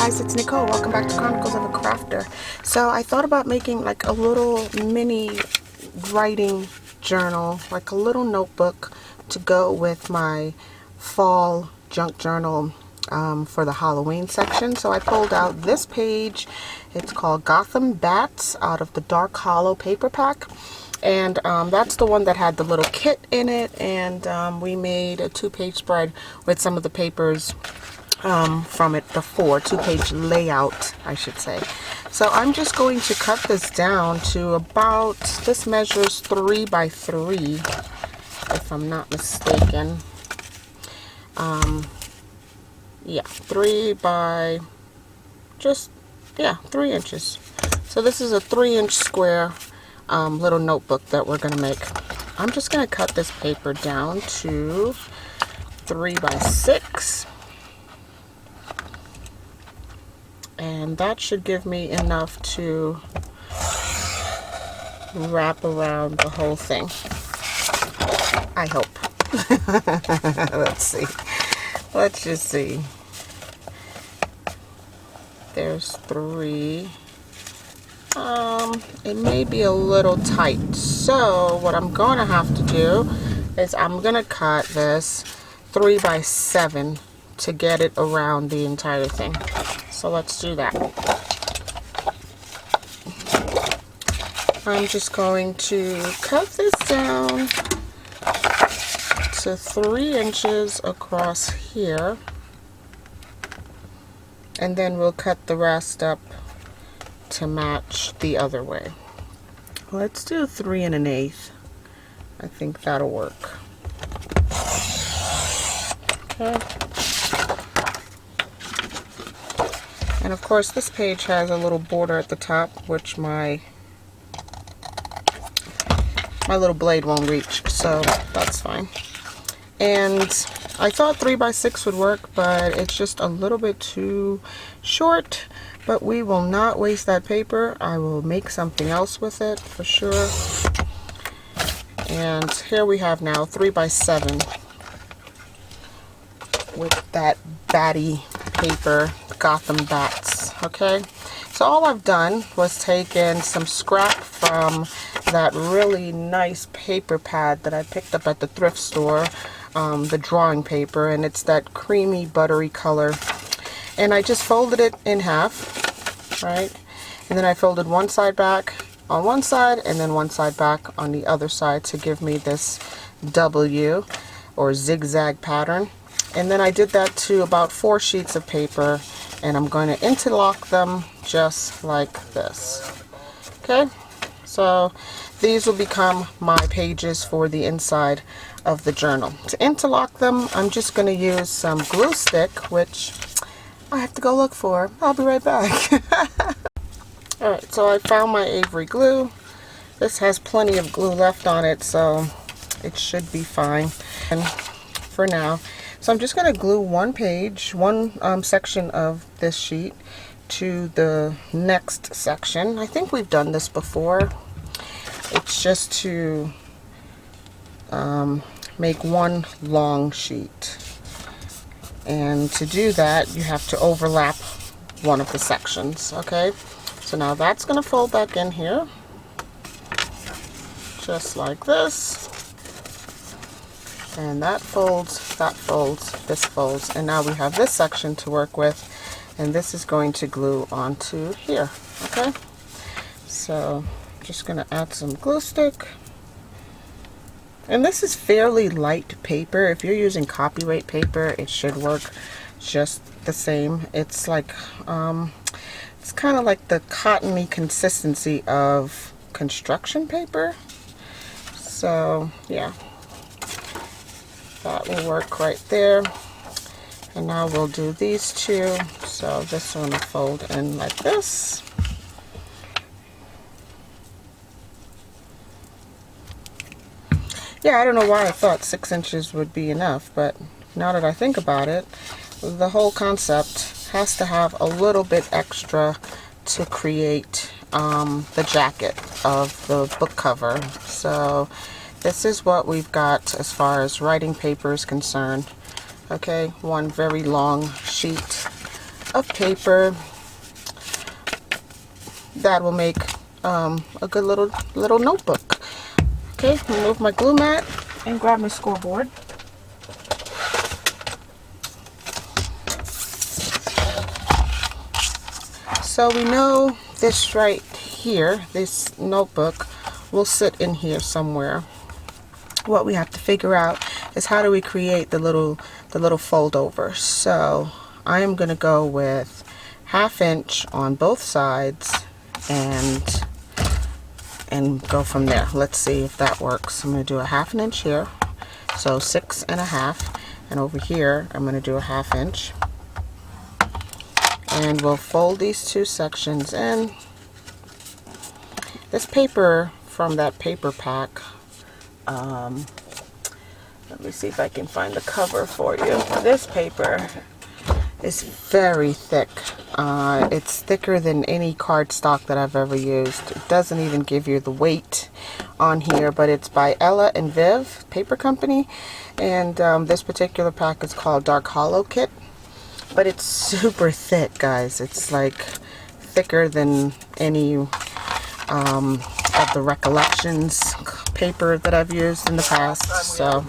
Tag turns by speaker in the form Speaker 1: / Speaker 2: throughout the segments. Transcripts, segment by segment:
Speaker 1: guys, it's Nicole. Welcome back to Chronicles of a Crafter. So I thought about making like a little mini writing journal, like a little notebook to go with my fall junk journal for the Halloween section. So I pulled out this page. It's called Gotham Bats out of the Dark Hallow Paper pack. And that's the one that had the little kit in it, and we made a 2-page spread with some of the papers from it before, 2-page layout, I should say. So I'm just going to cut this down to about, this measures 3 by 3, if I'm not mistaken. Yeah, 3 by, just, yeah, 3 inches. So this is a 3-inch square little notebook that we're going to make. I'm just going to cut this paper down to 3 by 6. And that should give me enough to wrap around the whole thing. I hope. Let's see. Let's just see. There's 3. It may be a little tight. So what I'm going to have to do is I'm going to cut this 3 by 7 to get it around the entire thing. So let's do that. I'm just going to cut this down to 3 inches across here. And then we'll cut the rest up to match the other way. Let's do 3 1/8. I think that'll work. Okay. And of course this page has a little border at the top, which my little blade won't reach, so that's fine. And I thought 3 by 6 would work, but it's just a little bit too short. But we will not waste that paper. I will make something else with it for sure. And here we have now 3 by 7 with that batty paper, Gotham Bats. Okay, so all I've done was taken some scrap from that really nice paper pad that I picked up at the thrift store, the drawing paper, and it's that creamy buttery color. And I just folded it in half, right? And then I folded one side back on one side and then one side back on the other side to give me this W or zigzag pattern. And then I did that to about 4 sheets of paper, and I'm going to interlock them just like this. Okay, so these will become my pages for the inside of the journal. To interlock them, I'm just going to use some glue stick, which I have to go look for. I'll be right back. Alright, so I found my Avery glue. This has plenty of glue left on it, so it should be fine. And for now, so I'm just going to glue one page, one section of this sheet to the next section. I think we've done this before. It's just to make one long sheet. And to do that, you have to overlap one of the sections, okay? So now that's going to fold back in here, just like this. And that folds, this folds. And now we have this section to work with, and this is going to glue onto here, okay? So I'm just going to add some glue stick. And this is fairly light paper. If you're using copyright paper, it should work just the same. It's like, it's kind of like the cottony consistency of construction paper. So, yeah. That will work right there. And now we'll do these two. So this one will fold in like this. Yeah, I don't know why I thought 6 inches would be enough, but now that I think about it, the whole concept has to have a little bit extra to create the jacket of the book cover. So this is what we've got as far as writing paper is concerned. Okay, one very long sheet of paper that will make a good little notebook. Okay, remove my glue mat and grab my scoreboard. So we know this right here, this notebook, will sit in here somewhere. What we have to figure out is how do we create the little fold over. So I am going to go with 1/2 inch on both sides and go from there. Let's see if that works. I'm going to do a 1/2 inch here, so 6 1/2, and over here I'm going to do a 1/2 inch. And we'll fold these two sections in. This paper from that paper pack, let me see if I can find the cover for you. This paper is very thick. It's thicker than any cardstock that I've ever used. It doesn't even give you the weight on here, but it's by Ella and Viv Paper Company, and this particular pack is called Dark Hallow Kit. But it's super thick, guys. It's like thicker than any of the Recollections paper that I've used in the past. So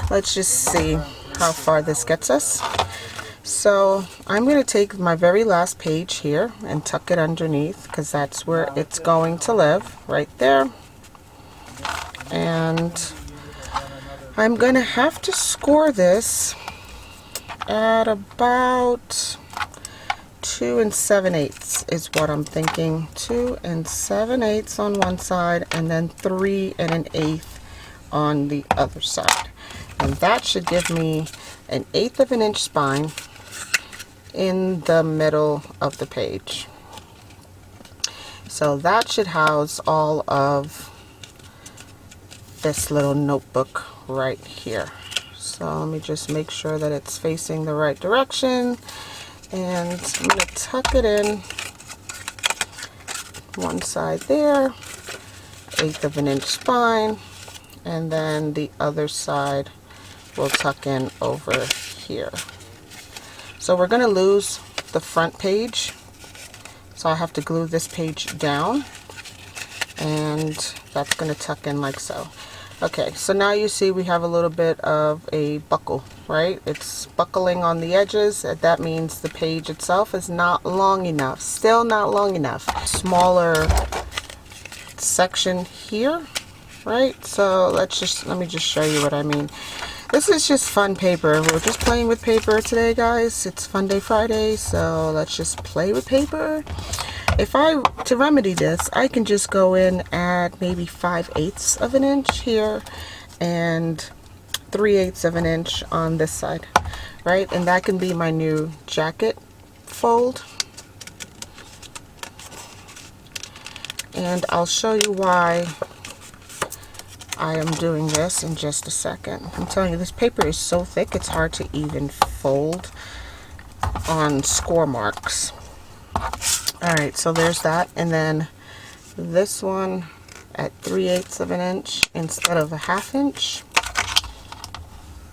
Speaker 1: let's just see how far this gets us. So I'm going to take my very last page here and tuck it underneath, because that's where it's going to live, right there. And I'm going to have to score this at about 2 7/8 is what I'm thinking. 2 7/8 on one side, and then 3 1/8 on the other side. And that should give me an 1/8 of an inch spine in the middle of the page. So that should house all of this little notebook right here. So let me just make sure that it's facing the right direction, and I'm going to tuck it in one side there, 1/8 of an inch spine, and then the other side will tuck in over here. So we're going to lose the front page, so I have to glue this page down, and that's going to tuck in like so. Okay, so now you see we have a little bit of a buckle, right? It's buckling on the edges. That means the page itself is not long enough, still not long enough. Smaller section here, right? So let me just show you what I mean. This is just fun paper. We're just playing with paper today, guys. It's Fun Day Friday, so let's just play with paper. To remedy this, I can just go in at maybe 5/8 of an inch here and 3/8 of an inch on this side, right? And that can be my new jacket fold. And I'll show you why I am doing this in just a second. I'm telling you, this paper is so thick, it's hard to even fold on score marks. Alright, so there's that, and then this one at 3/8 of an inch instead of a 1/2 inch.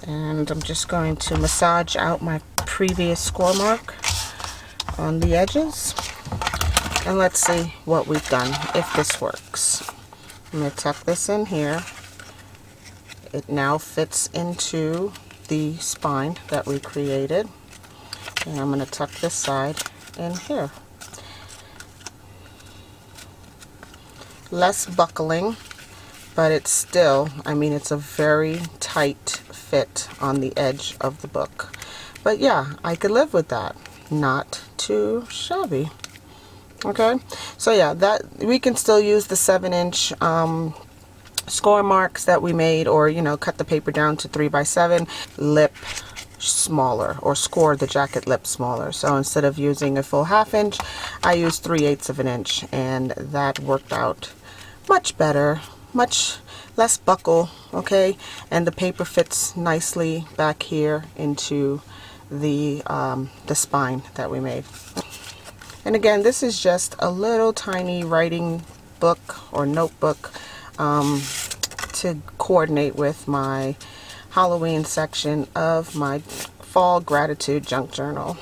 Speaker 1: And I'm just going to massage out my previous score mark on the edges. And let's see what we've done, if this works. I'm going to tuck this in here. It now fits into the spine that we created. And I'm going to tuck this side in here. Less buckling, but it's still, I mean, it's a very tight fit on the edge of the book. But yeah, I could live with that. Not too shabby. Okay, so yeah, that we can still use the 7-inch score marks that we made, or cut the paper down to 3x7, lip smaller, or score the jacket lip smaller. So instead of using a full 1/2 inch, I used 3/8 of an inch, and that worked out much better, much less buckle. Okay, and the paper fits nicely back here into the spine that we made. And again, this is just a little tiny writing book or notebook to coordinate with my Halloween section of my fall gratitude junk journal.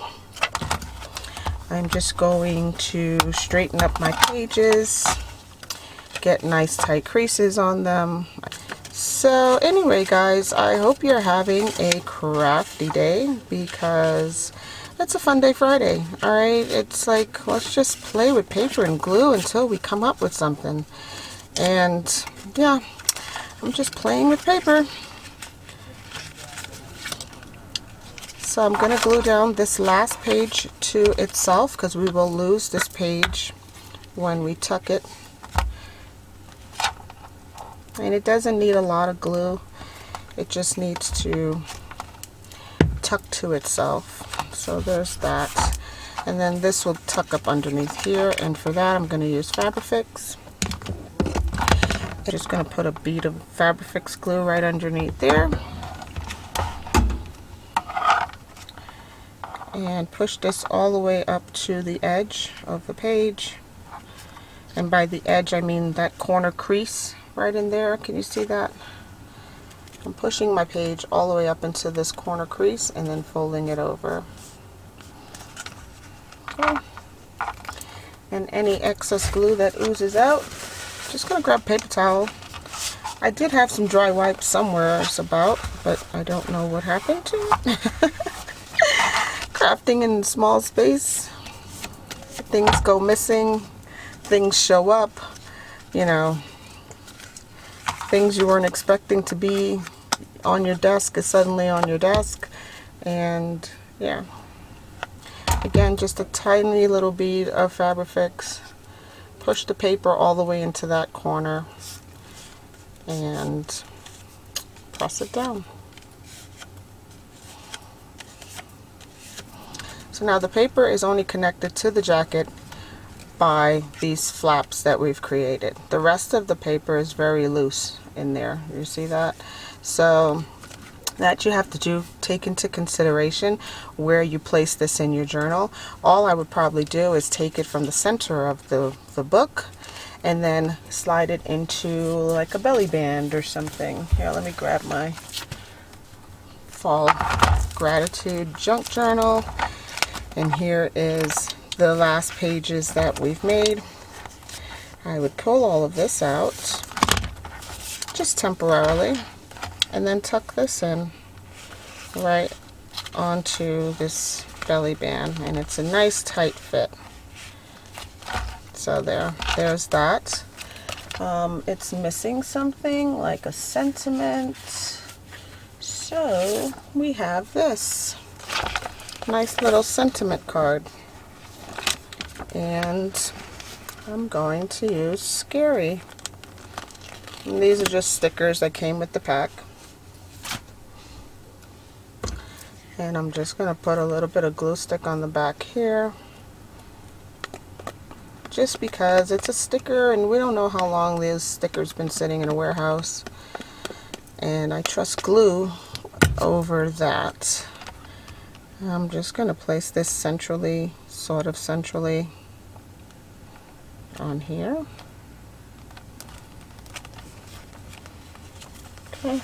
Speaker 1: I'm just going to straighten up my pages, get nice tight creases on them. So anyway guys, I hope you're having a crafty day, because it's a fun day Friday. Alright, it's like, let's just play with paper and glue until we come up with something. And yeah, I'm just playing with paper. So I'm going to glue down this last page to itself, because we will lose this page when we tuck it. And it doesn't need a lot of glue. It just needs to tuck to itself. So there's that. And then this will tuck up underneath here. And for that I'm going to use Fabrifix. I'm just going to put a bead of Fabrifix glue right underneath there. And push this all the way up to the edge of the page. And by the edge I mean that corner crease right in there. Can you see that? I'm pushing my page all the way up into this corner crease and then folding it over. Okay. And any excess glue that oozes out, just gonna grab a paper towel. I did have some dry wipes somewhere about, but I don't know what happened to it. Crafting in small space, things go missing, things show up, you know, things you weren't expecting to be on your desk is suddenly on your desk. And yeah, again, just a tiny little bead of Fabrifix. Push the paper all the way into that corner and press it down. So now the paper is only connected to the jacket by these flaps that we've created. The rest of the paper is very loose in there. You see that? So that you have to take into consideration where you place this in your journal. All I would probably do is take it from the center of the book and then slide it into like a belly band or something. Here, let me grab my Fall Gratitude junk journal. And here is the last pages that we've made. I would pull all of this out just temporarily and then tuck this in right onto this belly band, and it's a nice tight fit. So there's that. It's missing something like a sentiment, so we have this nice little sentiment card, and I'm going to use Scary. And these are just stickers that came with the pack, and I'm just going to put a little bit of glue stick on the back here, just because it's a sticker and we don't know how long this sticker's been sitting in a warehouse, and I trust glue over that. I'm just going to place this centrally, sort of centrally on here. Okay.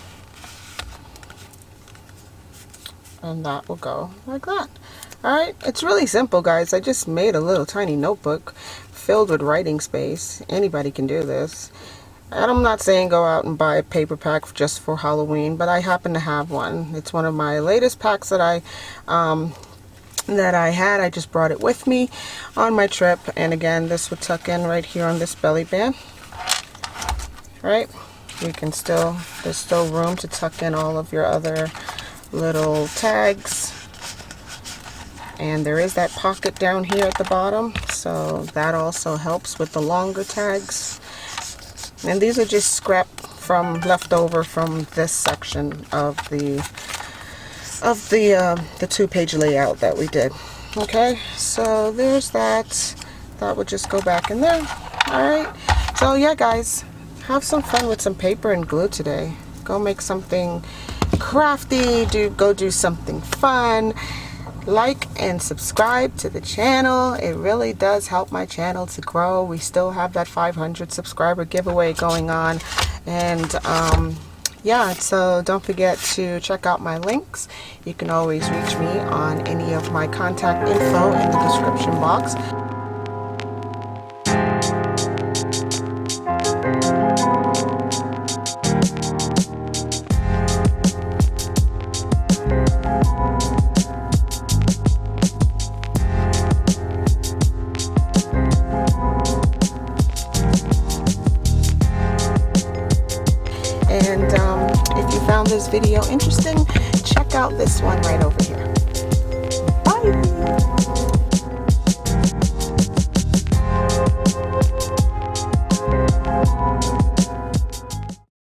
Speaker 1: And that will go like that. Alright, it's really simple, guys. I just made a little tiny notebook filled with writing space. Anybody can do this. And I'm not saying go out and buy a paper pack just for Halloween, but I happen to have one. It's one of my latest packs that I had. I just brought it with me on my trip, and again, this would tuck in right here on this belly band. Right? You can there's still room to tuck in all of your other little tags. And there is that pocket down here at the bottom, so that also helps with the longer tags. And these are just scrap from leftover from this section of the 2-page layout that we did. Okay, so there's that. That would just go back in there. Alright, so yeah guys, have some fun with some paper and glue today. Go make something crafty, go do something fun. Like and subscribe to the channel. It really does help my channel to grow. We still have that 500 subscriber giveaway going on, and yeah, so don't forget to check out my links. You can always reach me on any of my contact info in the description box. And if you found this video interesting, check out this one right over here.